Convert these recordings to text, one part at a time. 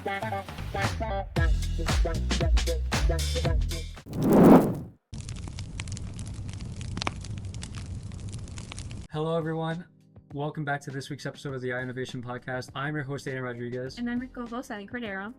Hello, everyone. Welcome back to this week's episode of the Ionavation Podcast. I'm your host, Jaiden Rodriguez. And I'm your co-host, Ali Cordero.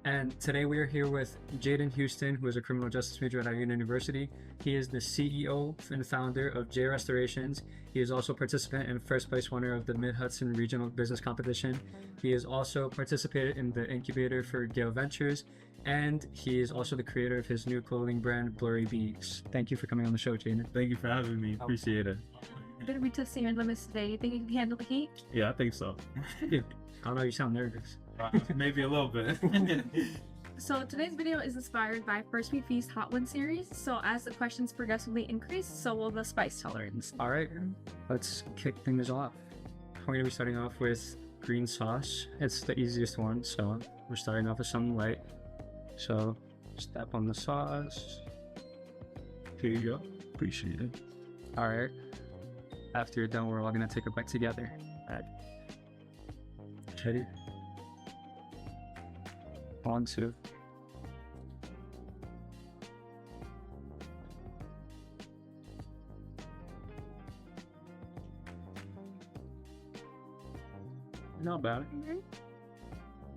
And today we are here with Jaiden Houston, who is a criminal justice major at Iona University. He is the CEO and founder of J Restorations. He is also a participant and first place winner of the Mid-Hudson Regional Business Competition. He has also participated in the incubator for Gale Ventures, and he is also the creator of his new clothing brand, Blurry Bees. Thank you for coming on the show, Jaiden. Thank you for having me. Appreciate it. I'm going to be testing your limits today. You think you can handle the heat? Yeah, I think so. I don't know, you sound nervous. Maybe a little bit. So today's video is inspired by First We Feast Hot One series. So as the questions progressively increase, so will the spice tolerance. All right, let's kick things off. We're going to be starting off with green sauce. It's the easiest one, so we're starting off with something light. So step on the sauce. Here you go. Appreciate it. All right. After you're done, we're all going to take a bite together. All right. Ready? 1, 2. Not bad. Mm-hmm.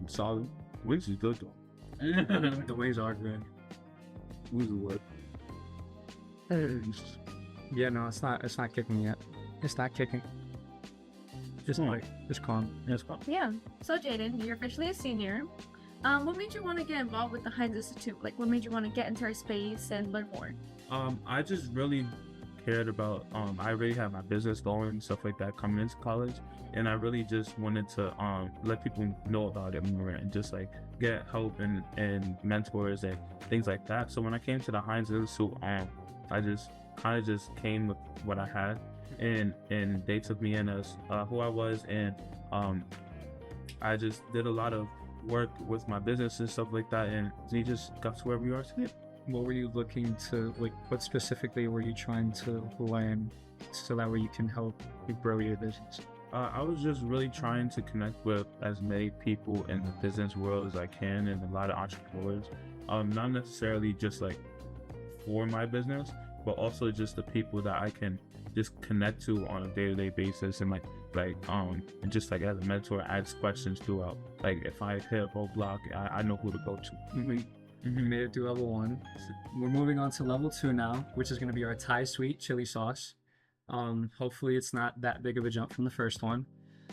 Solid. Wings is good though. The wings are good. Wings is what? Yeah, no, it's not kicking yet. It's not kicking. Just calm. Yes, calm. Yeah. So Jaiden, you're officially a senior. What made you want to get involved with the Heinz Institute? Like, what made you want to get into our space and learn more? I just really cared about, I already had my business going and stuff like that coming into college. And I really just wanted to let people know about it more and just like get help and mentors and things like that. So when I came to the Heinz Institute, I just kind of just came with what I had, and they took me in as who I was, and I just did a lot of work with my business and stuff like that, and we just got to where we are today. What were you looking to, like, what specifically were you trying to learn so that way you can help you grow your business? I was just really trying to connect with as many people in the business world as I can, and a lot of entrepreneurs, not necessarily just like for my business, but also just the people that I can just connect to on a day-to-day basis, and and just like as a mentor, ask questions throughout. Like if I hit a roadblock, I know who to go to. We made it through level 1. We're moving on to level 2 now, which is going to be our Thai sweet chili sauce. Hopefully it's not that big of a jump from the first one.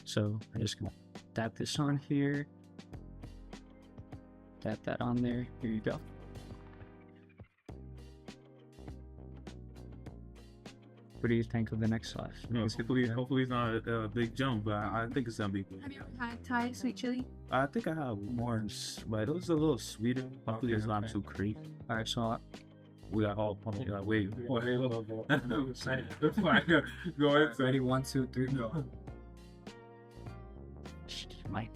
So I'm just going to dab this on here. Dab that on there. Here you go. What do you think of the next sauce? No, hopefully it's not a big jump, but I think it's gonna be good. Have you ever had Thai sweet chili? I think I have more, but it was a little sweeter. Hopefully it's not too creepy. All right, so We got all wait. Go ahead. Ready? 1, 2, 3, go. Mike.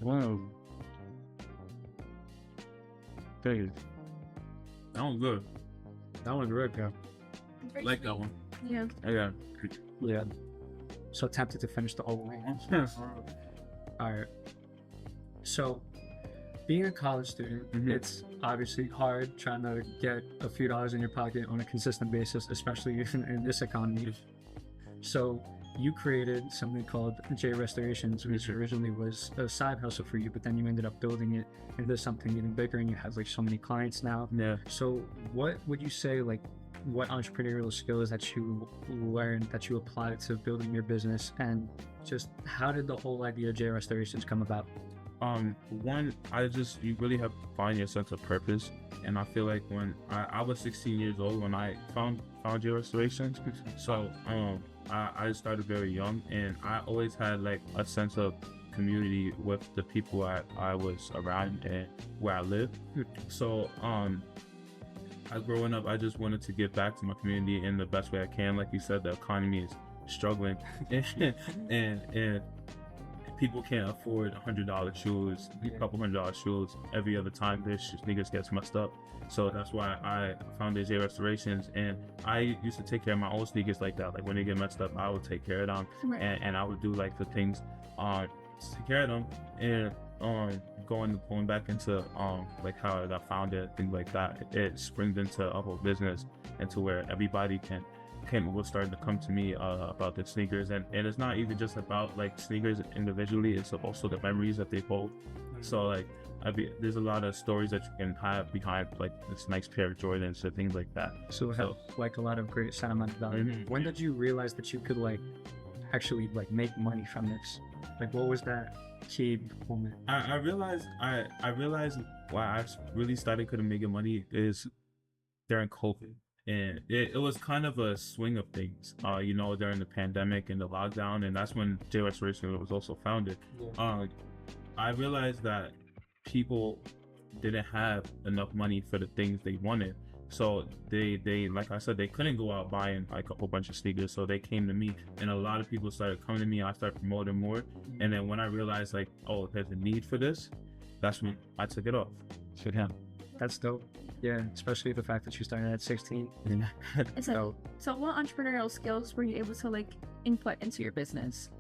Wow. Dude. That one's good. That one's good, yeah. I like that one. Yeah. Yeah. So tempted to finish the whole one. All right. So, being a college student, it's obviously hard trying to get a few dollars in your pocket on a consistent basis, especially in this economy. So, you created something called J Restorations, which originally was a side hustle for you, but then you ended up building it into something even bigger, and you have like so many clients now. Yeah. So, what would you say, like, what entrepreneurial skills that you learned, that you applied to building your business, and just how did the whole idea of J Restorations come about? One, you really have to find your sense of purpose, and I feel like when I was 16 years old when I found J Restorations, so I started very young, and I always had like a sense of community with the people I was around and where I live. So growing up, I just wanted to give back to my community in the best way I can. Like you said, the economy is struggling, and people can't afford $100 shoes, a couple $100 shoes every other time their sneakers gets messed up. So that's why I founded J Restorations, and I used to take care of my own sneakers like that. Like when they get messed up, I would take care of them, Right. and I would do like the things to take care of them, and going back into like how I founded things like that. It springs into a whole business, into where everybody was starting to come to me about the sneakers, and it's not even just about like sneakers individually, it's also the memories that they hold. So like there's a lot of stories that you can have behind like this nice pair of Jordans or things like that. So it had like a lot of great sentimental value. Mhm. When did you realize that you could like actually like make money from this? Like what was that key moment? I realized why I really started making money is during COVID. And it was kind of a swing of things, during the pandemic and the lockdown, and that's when J Restoration was also founded. I realized that people didn't have enough money for the things they wanted, so they like I said, they couldn't go out buying like a whole bunch of sneakers, so they came to me, and a lot of people started coming to me. I started promoting more, and then when I realized like, oh, there's a need for this, that's when I took it off. Shit, him. That's dope. Yeah, especially the fact that you started at 16. It's like, so what entrepreneurial skills were you able to like input into your business?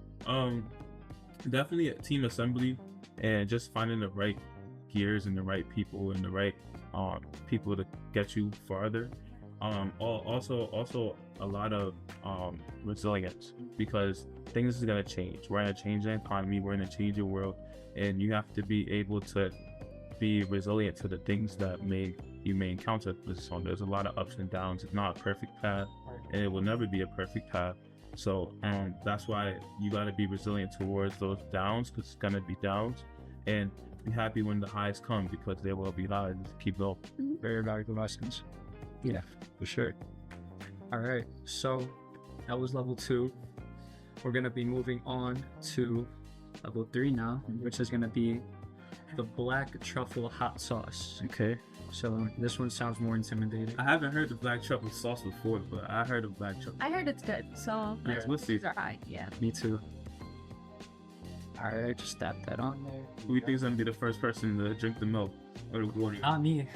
Definitely a team assembly, and just finding the right gears and the right people and the right people to get you farther. Also a lot of resilience, because things is gonna change. We're in a changing economy, we're in a changing world, and you have to be able to be resilient to the things that you may encounter. So there's a lot of ups and downs. It's not a perfect path, and it will never be a perfect path. So that's why you got to be resilient towards those downs, because it's gonna be downs, and be happy when the highs come, because there will be highs. Keep going. Very valuable lessons. Yeah, for sure. All right, so that was level 2. We're gonna be moving on to level 3 now, which is gonna be the black truffle hot sauce. Okay, so this one sounds more intimidating. I haven't heard the black truffle sauce before, but I heard of black truffle. I heard it's good, so Yeah, we'll see. these are high. Yeah. Me too. All right, just tap that on there. Who do you think is gonna be the first person to drink the milk or the water? Not me.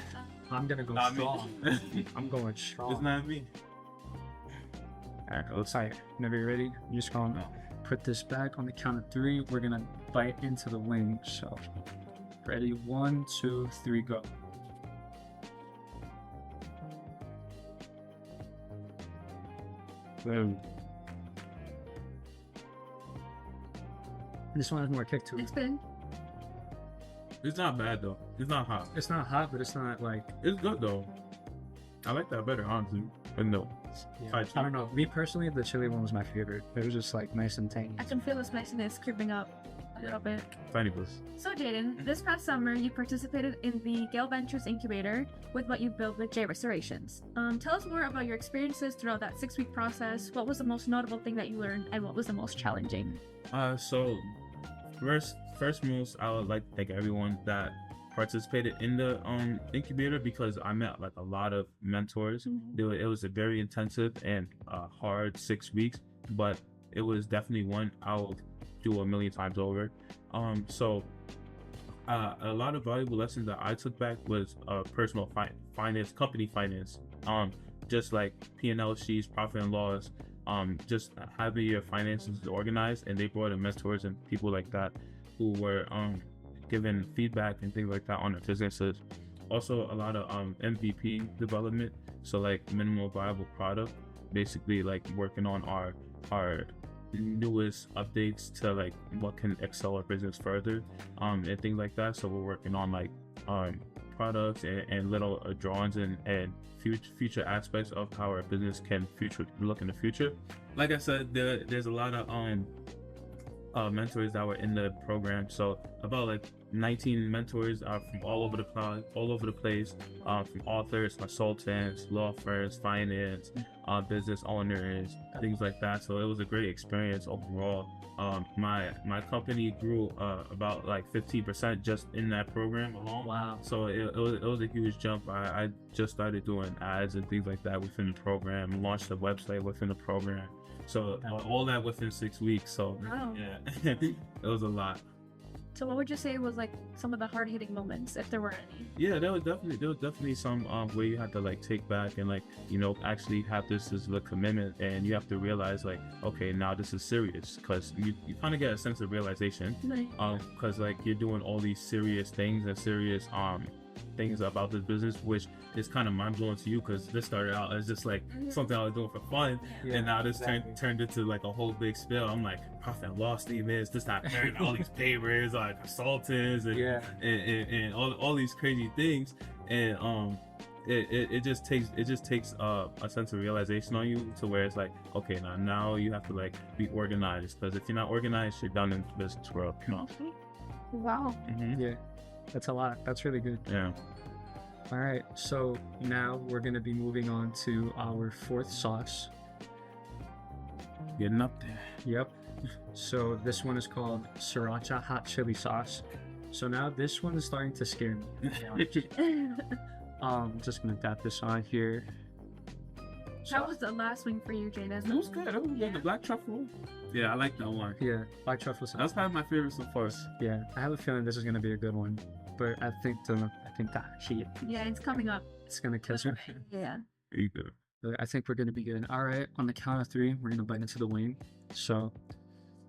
I'm gonna go Not me. strong. I'm going strong. It's not me. All right, let's try it. Whenever you're ready, you're just gonna put this back on the count of 3. We're gonna bite into the wing. So, ready? 1, 2, 3, go. Boom. This one has more kick to it. It's good. It's not bad though. It's not hot. It's not hot, but it's not like. It's good though. I like that better, honestly. But no. I don't know. Me personally, the chili one was my favorite. It was just like nice and tangy. I can feel the spiciness creeping up a little bit. Tiny bus. So Jaiden, this past summer you participated in the Gale Ventures Incubator with what you built with J Restorations. Tell us more about your experiences throughout that 6-week process. What was the most notable thing that you learned, and what was the most challenging? So first most, I would like to thank everyone that participated in the incubator, because I met like a lot of mentors. It was a very intensive and hard 6 weeks, but it was definitely one I'll do a million times over. So a lot of valuable lessons that I took back was personal finance, company finance, just like P&L sheets, profit and loss, just having your finances organized. And they brought in mentors and people like that who were giving feedback and things like that on their businesses. Also a lot of MVP development, so like minimal viable product, basically like working on our newest updates to like what can excel our business further, and things like that. So we're working on like products and little drawings and future aspects of how our business can look in the future. Like I said, there's a lot of mentors that were in the program. So about like 19 mentors are from all over the place, from authors, consultants, law firms, finance, business owners, things like that. So it was a great experience overall. My company grew about like 15% just in that program alone. Wow. So it was a huge jump. I just started doing ads and things like that within the program, launched a website within the program. So all that within 6 weeks. So Wow. yeah, it was a lot. So what would you say was like some of the hard-hitting moments, if there were any? Yeah, there was definitely some where you have to like take back and like, you know, actually have this as a commitment, and you have to realize like, okay, now this is serious, because you kind of get a sense of realization, because like you're doing all these serious things and serious things about this business, which is kind of mind-blowing to you, because this started out as just like something I was doing for fun, and now this turned into like a whole big spill. I'm like, profit and loss statements, this not carrying all these papers, like consultants and all these crazy things, and it just takes a sense of realization on you, to where it's like, okay, now you have to like be organized, because if you're not organized, you're done in the business world, you know. Wow. Yeah, that's a lot. That's really good. Yeah. All right, so now we're going to be moving on to our fourth sauce. Getting up there. Yep. So this one is called Sriracha Hot Chili Sauce. So now this one is starting to scare me. Just going to tap this on here. How was the last wing for you, Jaiden? It was good. It was good. The black truffle. Yeah, I like that one. Yeah, black truffle sauce. That's probably my favorite so far. Yeah, I have a feeling this is going to be a good one. But I think that shit, Yeah, it's coming up. it's going to kiss me. Yeah. You good. But I think we're going to be good. All right, on the count of 3, we're going to bite into the wing. So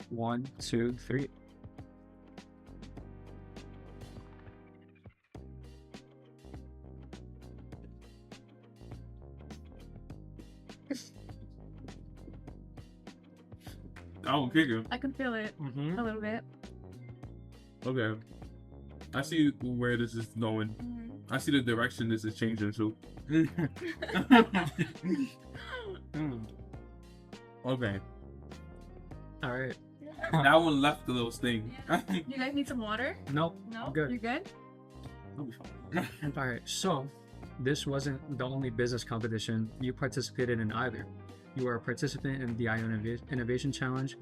1, 2, 3. Oh, kicker. I can feel it Mm-hmm. a little bit. Okay. I see where this is going. I see the direction this is changing to. Okay. All right. That one left a little sting. You guys need some water? Nope. No? I'm good. You're good? All right. So this wasn't the only business competition you participated in either. You are a participant in the Ionavation Challenge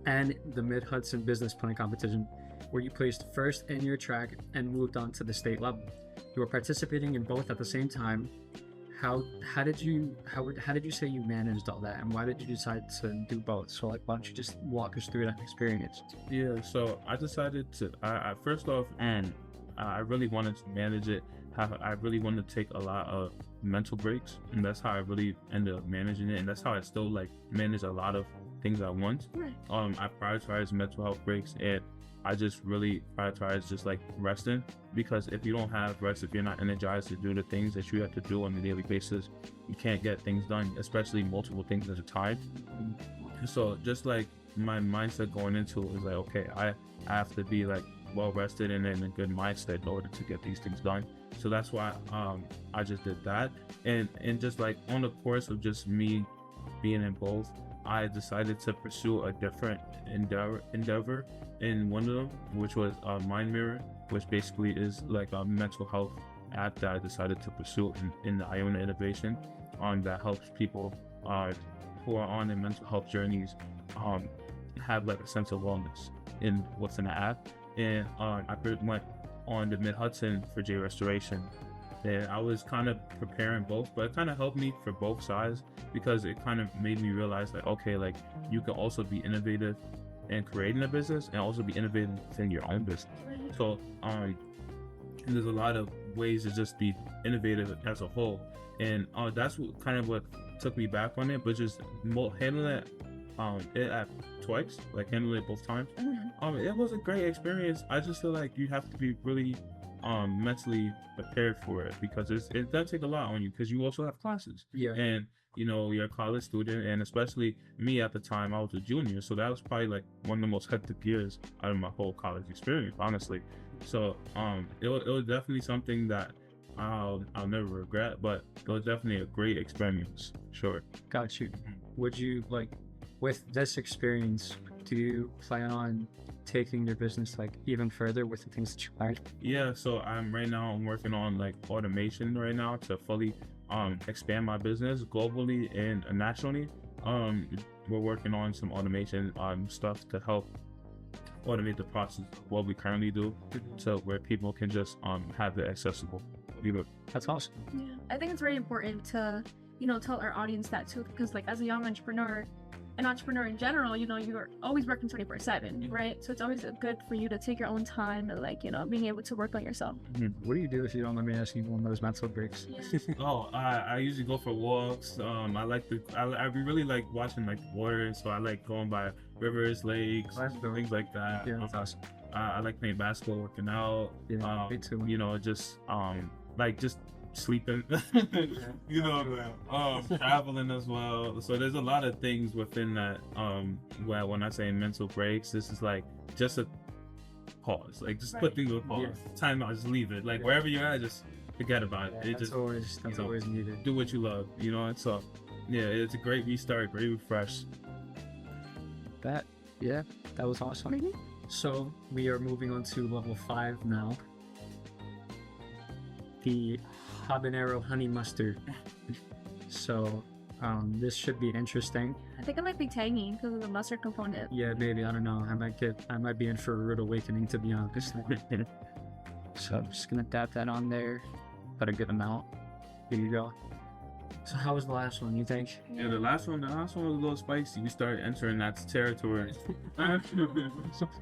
and the Mid-Hudson Business Plan Competition, where you placed first in your track and moved on to the state level. You were participating in both at the same time. How did you say you managed all that, and why did you decide to do both? So like, why don't you just walk us through that experience? Yeah, so I decided to, I first off, and I really wanted to manage it. I really wanted to take a lot of mental breaks, and that's how I really ended up managing it, and that's how I still like manage a lot of things at once. Right. I prioritize mental health breaks, and I just really prioritize just like resting, because if you don't have rest, if you're not energized to do the things that you have to do on a daily basis, you can't get things done, especially multiple things at a time. So just like my mindset going into it was like, okay, I have to be like well rested and in a good mindset in order to get these things done. So that's why I just did that, and just like on the course of just me being in both, I decided to pursue a different endeavor in one of them, which was Mind Mirror, which basically is like a mental health app that I decided to pursue in the Iona innovation that helps people who are on their mental health journeys have like a sense of wellness in what's in the app. And I went on the Mid-Hudson for J Restoration, and I was kind of preparing both, but it kind of helped me for both sides, because it kind of made me realize like, okay, like you can also be innovative in creating a business and also be innovative within your own business. So and there's a lot of ways to just be innovative as a whole, and that's what took me back on it, but just handling it at twice, like handling it both times. It was a great experience. I just feel like you have to be really mentally prepared for it, because it does take a lot on you, because you also have classes. Yeah. And you know, you're a college student, and especially me at the time, I was a junior, so that was probably like one of the most hectic years out of my whole college experience, honestly. So it was definitely something that I'll never regret, but it was definitely a great experience, sure. Got you. Would you like, with this experience, do you plan on taking your business like even further with the things that you learned? Yeah, so I'm working on like automation right now to fully expand my business globally and nationally. We're working on some automation stuff to help automate the process of what we currently do, so where people can just have it accessible. That's awesome. Yeah, I think it's very important to tell our audience that too, because like as a young entrepreneur, an entrepreneur in general, you know, you're always working 24/7, right? So it's always good for you to take your own time and, like, you know, being able to work on yourself. What do you do if you don't let me ask you one of those mental breaks? Oh, I usually go for walks. I really like watching like the water, so I like going by rivers, lakes, things like that. Yeah, that's awesome. I like playing basketball, working out. Yeah, me too. You know, just sleeping. You know, traveling as well. So there's a lot of things within that. Well, when I say mental breaks, this is like just a pause. Like just put things on pause. Yeah. Time out, just leave it. Like wherever you're at, just forget about it. That's always needed. Do what you love. You know, and so yeah, it's a great restart, great refresh. That was awesome. Mhm. So we are moving on to level 5 now. The habanero honey mustard. So this should be interesting. I think it might be tangy because of the mustard component. Yeah, maybe, I don't know. I might be in for a rude awakening, to be honest. So I'm just gonna dab that on there, about a good amount. Here you go. So how was the last one, you think? Yeah, the last one was a little spicy. We started entering that territory.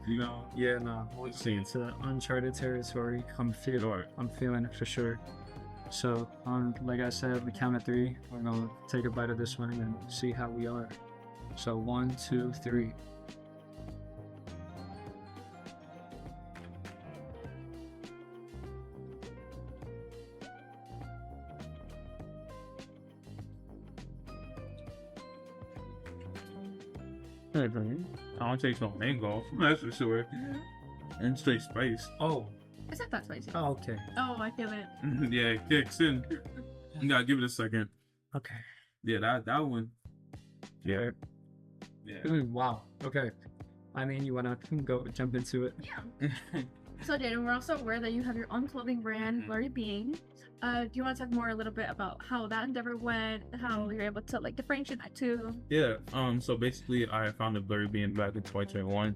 You know. Yeah, no. It's an uncharted territory. I'm feeling it for sure. So, like I said, we count at 3. We're gonna take a bite of this one and see how we are. So 1, 2, 3. I don't taste no mango, that's for sure. And straight spice. Oh, It's not that spicy. oh, okay. Oh, I feel it. Yeah, it kicks in. You gotta give it a second. Okay. Yeah, that one. Yeah. Wow. Okay. I mean, you wanna jump into it? Yeah. So, Jaiden, we're also aware that you have your own clothing brand, Blurry Being. Do you want to talk more a little bit about how that endeavor went, how you're able to like differentiate that too? Yeah. So basically, I founded Blurry Being back in 2021,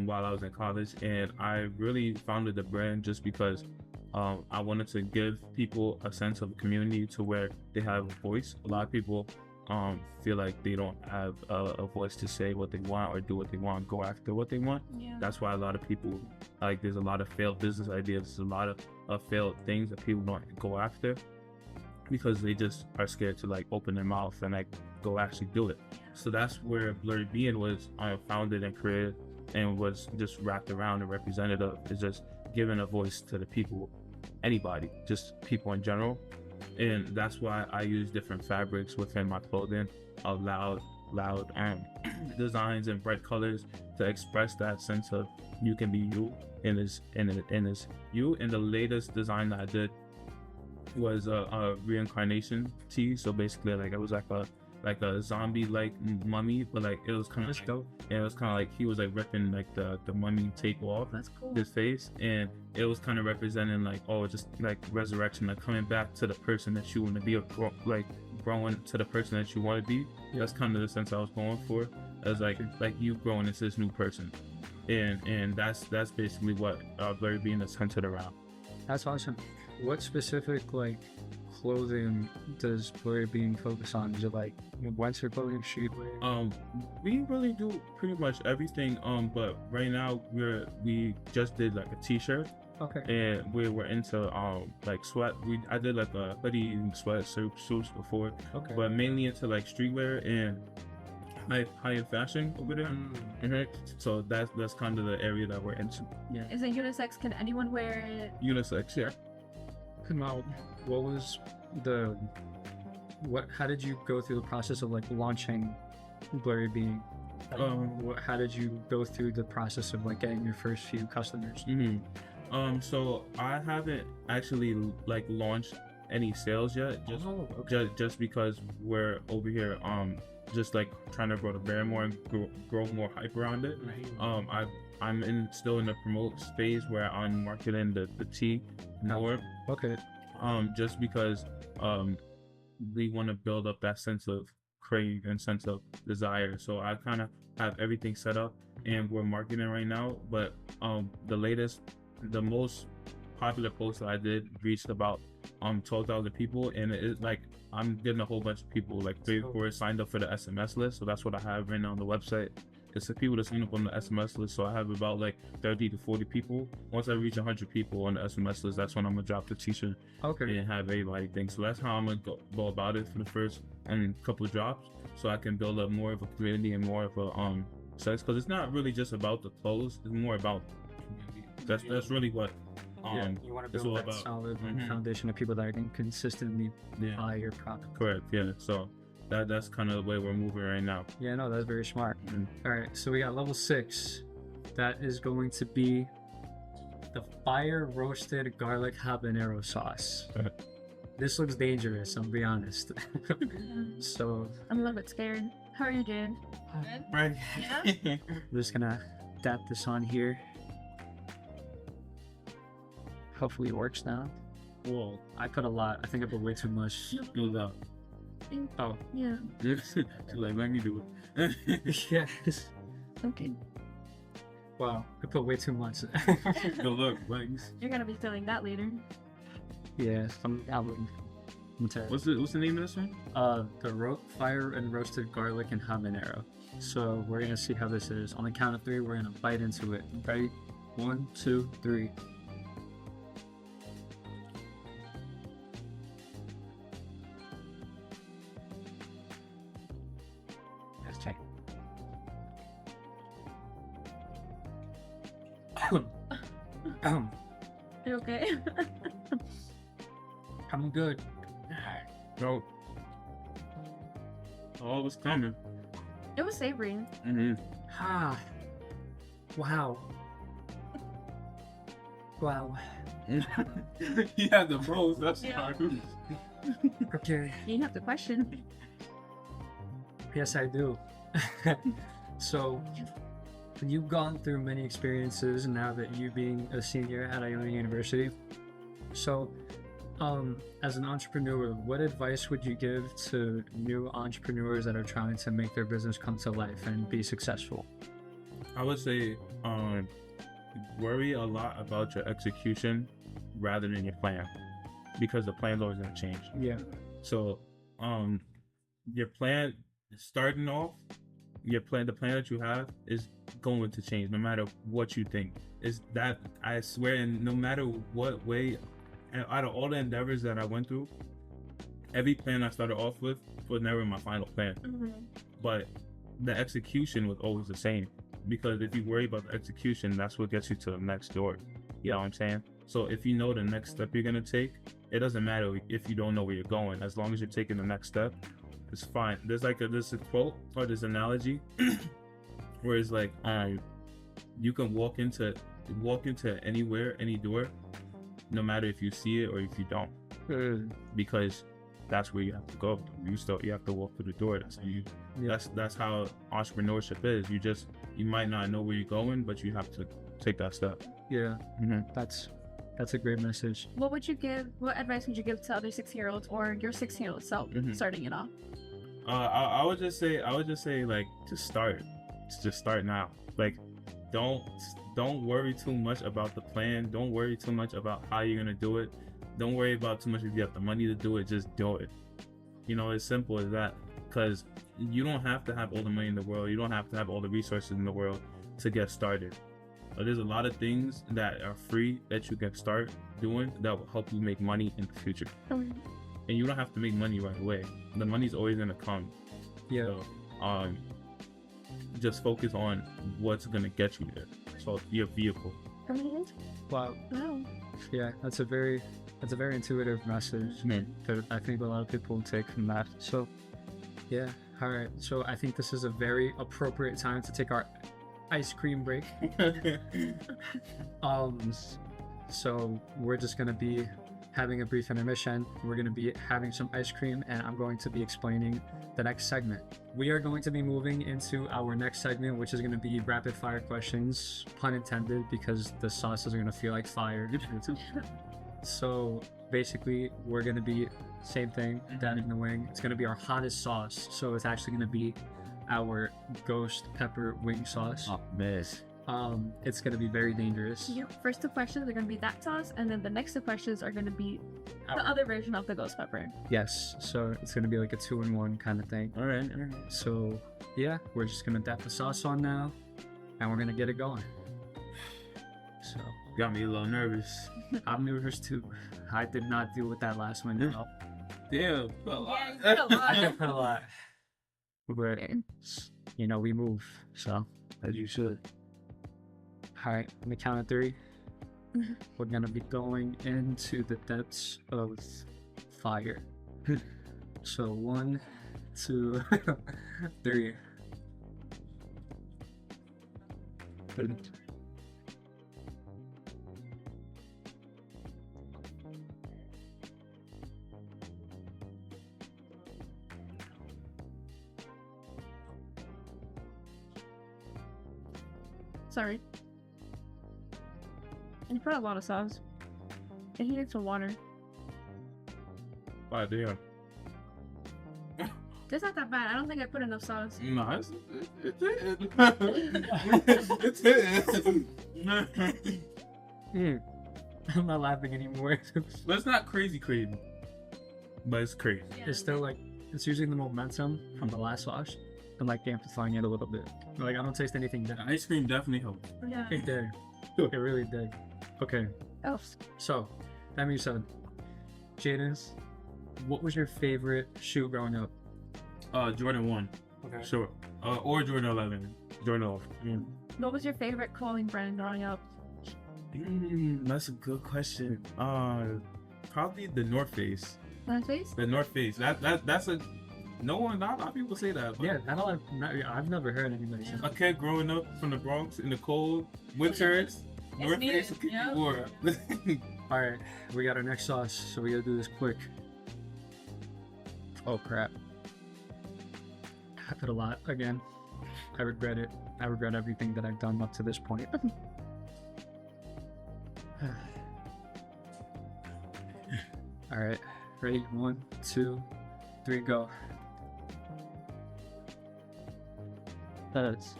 while I was in college, and I really founded the brand just because I wanted to give people a sense of a community to where they have a voice. A lot of people feel like they don't have a voice to say what they want or do what they want, go after what they want. Yeah. That's why a lot of people, like, there's a lot of failed business ideas, there's a lot of failed things that people don't go after because they just are scared to like open their mouth and like go actually do it. So that's where Blurry Being was founded and created, and was just wrapped around and representative is just giving a voice to the people, anybody, just people in general. And that's why I use different fabrics within my clothing, of loud designs and bright colors to express that sense of you can be you, and is you. And the latest design that I did was a reincarnation tee. So basically, like, it was like a zombie like mummy, but like it was kind of dope. Yeah, it was kind of like he was like ripping like the mummy tape off That's cool. his face, and it was kind of representing like, oh, just like resurrection, like coming back to the person that you want to be, like growing to the person that you want to be. That's kind of the sense I was going for, as like you growing into this new person, and that's basically what Blurry Being is centered around. That's awesome. What specific like clothing does Blurry Being focus on? Is it like winter clothing, streetwear? We really do pretty much everything. But right now we just did like a t-shirt. Okay. And we were into like sweat. I did like a hoodie and sweat suits before. Okay. But mainly into like streetwear and high-end fashion over there. Mm-hmm. So that's kind of the area that we're into. Yeah. Is it unisex? Can anyone wear it? Unisex, yeah. Now, how did you go through the process of like launching Blurry Being? How did you go through the process of like getting your first few customers? Mm-hmm. So I haven't actually like launched any sales yet, just because we're over here just like trying to grow the brand more and grow more hype around it. Right. I'm still in the promote phase where I'm marketing the tea more. Okay. Just because we want to build up that sense of crave and sense of desire. So I kind of have everything set up and we're marketing right now. But the most popular post that I did reached about 12,000 people, and it's like I'm getting a whole bunch of people, like 3 or 4 signed up for the SMS list. So that's what I have right now on the website. It's the people that sign up on the SMS list. So I have about like 30 to 40 people. Once I reach 100 people on the SMS list, that's when I'm gonna drop the t-shirt and have everybody think. So that's how I'm gonna go about it for the first couple of drops, so I can build up more of a community and more of a sense. Because it's not really just about the clothes; it's more about community. That's really what you want to build that solid foundation of people that can consistently buy your product. Correct. Yeah. So that's kind of the way we're moving right now. Yeah, no, that's very smart. All right, so we got level 6. That is going to be the fire roasted garlic habanero sauce. This looks dangerous, I'll be honest. So I'm a little bit scared. How are you, Jaiden? Right. Yeah. I'm just gonna dap this on here. Hopefully it works now. Whoa, I put a lot. I think I put way too much. Oh. Yeah. She's like, let me do it. Yes. Okay. Wow, I put way too much. Good luck, thanks. You're gonna be feeling that later. Yeah, I'm What's the name of this one? The fire and roasted garlic and habanero. So we're gonna see how this is. On the count of 3, we're gonna bite into it. Ready? 1, 2, 3. Let's check. You okay? I'm good. No. Oh, it was coming. It was savory. Ah. Wow. Wow. He had the most. That's hard. Okay. You have the question. Yes, I do. So, you've gone through many experiences now that you being a senior at Iona University. So, as an entrepreneur, what advice would you give to new entrepreneurs that are trying to make their business come to life and be successful? I would say, worry a lot about your execution rather than your plan, because the plan's always gonna change. Yeah. So, your plan starting off, the plan that you have is going to change no matter what you think. Is that, I swear, and no matter what way, and out of all the endeavors that I went through, every plan I started off with was never my final plan. But the execution was always the same, because if you worry about the execution, that's what gets you to the next door. You know what I'm saying? So if you know the next step you're gonna take, it doesn't matter if you don't know where you're going. As long as you're taking the next step, it's fine. There's a quote or this analogy where it's like, you can walk into anywhere, any door, no matter if you see it or if you don't, because that's where you have to go. You have to walk through the door. That's how that's how entrepreneurship is. You might not know where you're going, but you have to take that step. Yeah. That's a great message. What advice would you give to other 16-year-olds or your 16-year-old self starting it off? I would just say like, just start. Just start now. Like, don't worry too much about the plan. Don't worry too much about how you're gonna do it. Don't worry about too much if you have the money to do it. Just do it. You know, it's simple as that. Because you don't have to have all the money in the world. You don't have to have all the resources in the world to get started. But there's a lot of things that are free that you can start doing that will help you make money in the future. And you don't have to make money right away. The money's always gonna come. Yeah. So, just focus on what's gonna get you there. So your vehicle. Wow. Yeah, that's a very intuitive message that I think a lot of people will take from that. So, yeah. All right. So I think this is a very appropriate time to take our ice cream break. So we're just gonna be having a brief intermission. We're gonna be having some ice cream, and I'm going to be explaining the next segment. We are going to be moving into our next segment, which is going to be rapid fire questions, pun intended, because the sauces are going to feel like fire. So basically, we're going to be same thing, down in the wing. It's going to be our hottest sauce. So it's actually going to be our ghost pepper wing sauce. Oh, man. It's gonna be very dangerous. Yep. First 2 questions are going to be that sauce, and then the next 2 questions are going to be the other version of the ghost pepper. Yes, so it's gonna be like a 2-in-1 kind of thing. All right. So yeah, we're just gonna dap the sauce on now, and we're gonna get it going. So Got me a little nervous. I'm nervous too. I did not deal with that last one. No. Damn. Yeah, you did a lot. I did put a lot. But we move. So As you should. all right, on the count of 3, Mhm. we're gonna be going into the depths of fire. So 1, 2, 3. Sorry. You put a lot of sauce. And he needs some water. Wow, damn. That's not that bad. I don't think I put enough sauce. No, it's I'm not laughing anymore. But it's not crazy, but it's crazy. It's still like it's using the momentum from the last sauce and like amplifying it a little bit. Like I don't taste anything The different. ice cream definitely helped. Yeah. It did. It really did. Okay, Oh. so that being said, Jaiden's, what was your favorite shoe growing up? Jordan 1, Okay. sure. Or Jordan 11. Jordan 11. What was your favorite clothing brand growing up? That's a good question. Probably the North Face. North Face? The North Face. That's a no one. Not a lot of people say that. But Yeah, I've never heard anybody say a kid growing up from the Bronx in the cold winters, North needed, Face will keep yeah. you warm. All right, we got our next sauce, so we gotta do this quick. Oh crap! I put a lot again. I regret it. I regret everything that I've done up to this point. All right, ready? 1, 2, 3, go. That's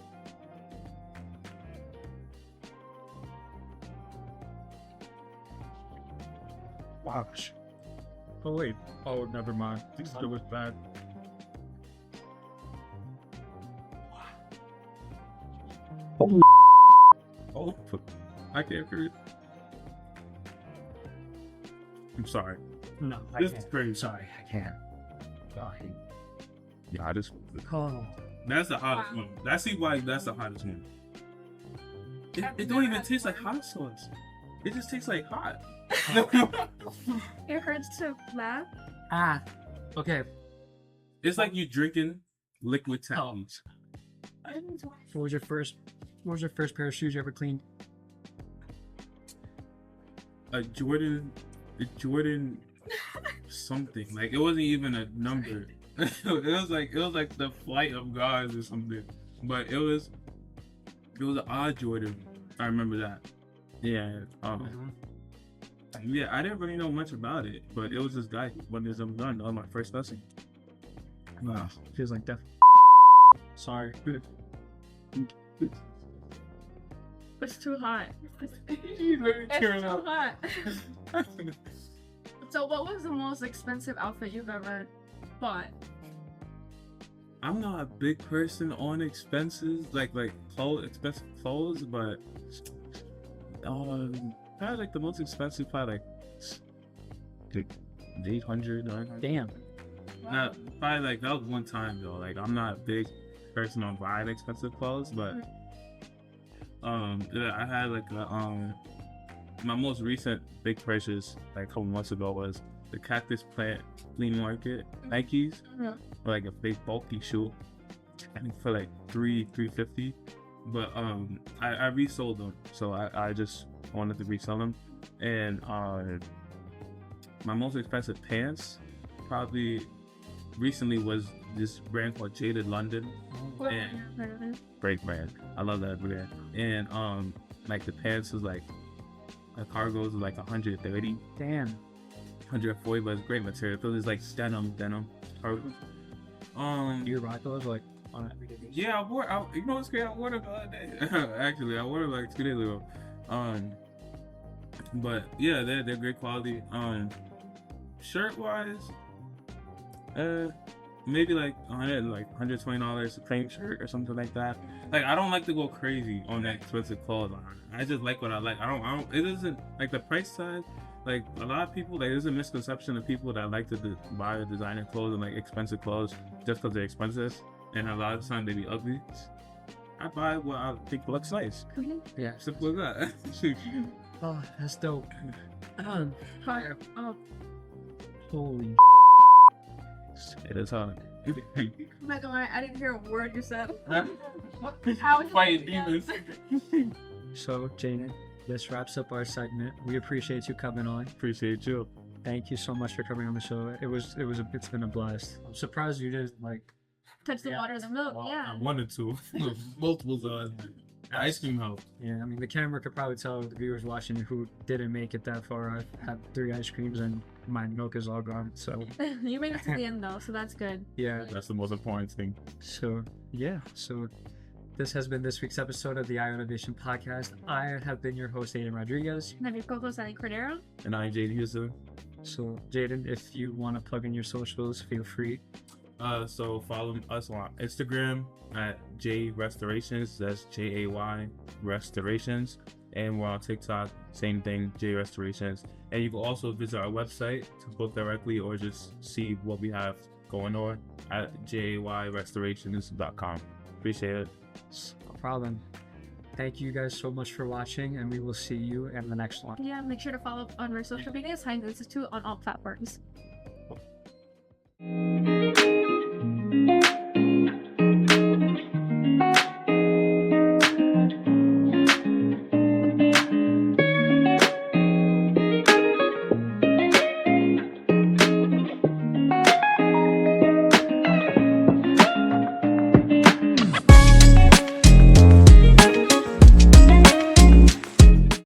Gosh. Oh wait. Oh, never mind. It was bad. Oh, I can't read. I'm sorry. No, This is crazy. Sorry, I can't. Sorry. Yeah, I just. Oh. That's the hottest one. That's why that's the hottest one. It don't even taste like hot sauce. It just tastes like hot. It hurts to laugh. Ah. Okay. It's like you drinking liquid Oh. Teckies. What was your first pair of shoes you ever cleaned? A Jordan something. Like it wasn't even a number. it was like the flight of gods or something. But it was an odd Jordan. I remember that. Yeah. Yeah, I didn't really know much about it, but it was this guy when this was done on my first lesson. Wow. Feels like death. Sorry. It's too hot. He's very It's tearing too up. hot. So what was the most expensive outfit you've ever bought? I'm not a big person on expenses, like expensive clothes, but probably like the most expensive, probably like 800, 900. Damn. Nah, probably like that was one time though. Like I'm not a big person on buying expensive clothes, but yeah, I had like my most recent big purchase like a couple months ago was the Cactus Plant Flea Market Nikes, or like a big bulky shoe. I think for like $350, but I resold them, so I just wanted to resell them. And my most expensive pants probably recently was this brand called Jaiden London. And great brand. I love that brand. And like the pants was like cargos was like 130, Damn. 140, but it's great material. It was like denim cargos. You rock those like on everyday basis? Yeah, you know what's great? I wore it the other day. Actually, I wore it like 2 days ago. But yeah, they're great quality. Shirt wise, maybe like $120 a plain shirt or something like that. Like, I don't like to go crazy on that expensive clothes. I just like what I like. I don't. It isn't like the price tag. Like, a lot of people, like, there's a misconception of people that like to buy designer clothes and like expensive clothes just because they're expensive, and a lot of the time they be ugly. I buy what I think looks nice. Yeah. Simple as that. Oh, that's dope. Fire. Oh Holy. It is hard. my god, I didn't hear a word you said. Fighting demons. So, Jaiden, this wraps up our segment. We appreciate you coming on. Appreciate you. Thank you so much for coming on the show. It's been a blast. I'm surprised you didn't Touch the water of the milk, yeah. I wanted to. Multiple times. Ice cream helped. Yeah, I mean, the camera could probably tell the viewers watching who didn't make it that far. I've had 3 ice creams and my milk is all gone. So, You made it to the end though, so that's good. yeah. That's the most important thing. So, yeah. So, this has been this week's episode of the Ionavation Podcast. I have been your host, Aiden Rodriguez. And I'm your co-host, Ali Cordero. And I'm Jaiden Houston. So, Jaiden, if you want to plug in your socials, feel free. So follow us on Instagram at J Restorations. That's JAY Restorations. And we're on TikTok, same thing, J Restorations. And you can also visit our website to book directly or just see what we have going on at jayrestorations.com. Appreciate it. No problem. Thank you guys so much for watching, and we will see you in the next one. Yeah, make sure to follow on our social media, Science Institute on all platforms.